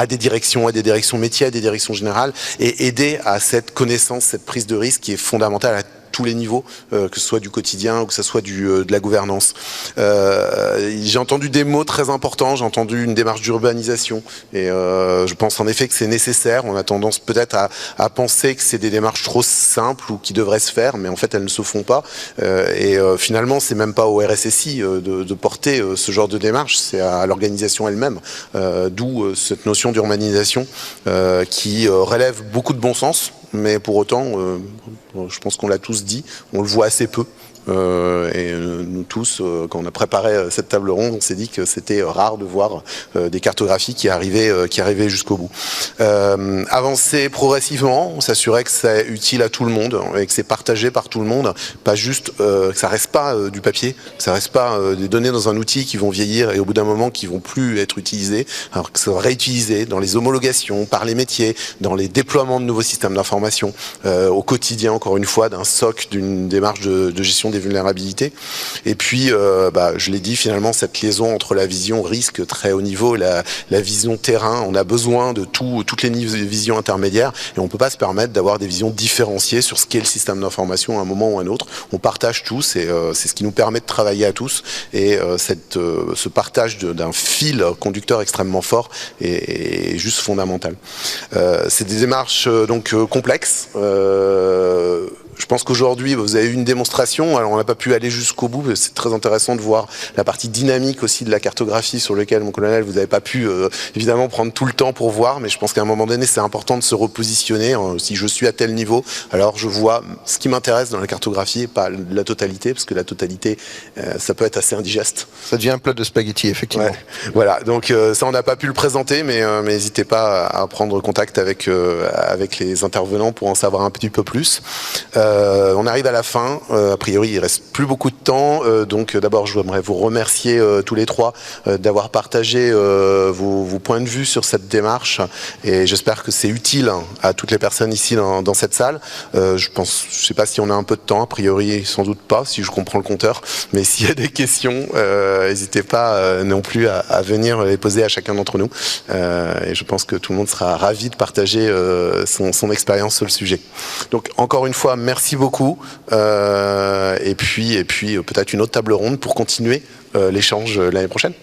des directions métiers, à des directions générales, et aider à cette connaissance, cette prise de risque qui est fondamentale à tous les niveaux, que ce soit du quotidien ou que ce soit de la gouvernance. J'ai entendu des mots très importants, j'ai entendu une démarche d'urbanisation et je pense en effet que c'est nécessaire. On a tendance peut-être à penser que c'est des démarches trop simples ou qui devraient se faire, mais en fait elles ne se font pas et finalement c'est même pas au RSSI de porter ce genre de démarche, c'est à l'organisation elle-même, d'où cette notion d'urbanisation qui relève beaucoup de bon sens, mais pour autant je pense qu'on l'a tous dit, on le voit assez peu. Et nous tous, quand on a préparé cette table ronde, on s'est dit que c'était rare de voir des cartographies qui arrivaient jusqu'au bout. Avancer progressivement, s'assurer que c'est utile à tout le monde et que c'est partagé par tout le monde, pas juste que ça reste pas du papier, que ça reste pas des données dans un outil qui vont vieillir et au bout d'un moment qui vont plus être utilisées, alors que ça va réutilisé dans les homologations, par les métiers, dans les déploiements de nouveaux systèmes d'information, au quotidien encore une fois d'un SOC, d'une démarche de gestion des vulnérabilités. Et puis, je l'ai dit, finalement, cette liaison entre la vision risque très haut niveau et la vision terrain. On a besoin de toutes les visions intermédiaires et on ne peut pas se permettre d'avoir des visions différenciées sur ce qu'est le système d'information à un moment ou à un autre. On partage tous et c'est ce qui nous permet de travailler à tous. Et ce partage d'un fil conducteur extrêmement fort est juste fondamental. C'est des démarches donc complexes. je pense qu'aujourd'hui, vous avez eu une démonstration. Alors, on n'a pas pu aller jusqu'au bout. C'est très intéressant de voir la partie dynamique aussi de la cartographie sur laquelle, mon colonel, vous n'avez pas pu, évidemment, prendre tout le temps pour voir. Mais je pense qu'à un moment donné, c'est important de se repositionner. Si je suis à tel niveau, alors je vois ce qui m'intéresse dans la cartographie et pas la totalité, parce que la totalité, ça peut être assez indigeste. Ça devient un plat de spaghettis, effectivement. Ouais. Voilà, donc ça, on n'a pas pu le présenter, mais n'hésitez pas à prendre contact avec les intervenants pour en savoir un petit peu plus. On arrive à la fin. A priori, il reste plus beaucoup de temps. Donc, d'abord, je voudrais vous remercier tous les trois d'avoir partagé vos points de vue sur cette démarche. Et j'espère que c'est utile à toutes les personnes ici dans cette salle. Je sais pas si on a un peu de temps. A priori, sans doute pas, si je comprends le compteur. Mais s'il y a des questions, n'hésitez pas non plus à venir les poser à chacun d'entre nous. Et je pense que tout le monde sera ravi de partager son expérience sur le sujet. Donc, encore une fois, merci beaucoup. Et puis peut-être une autre table ronde pour continuer l'échange l'année prochaine.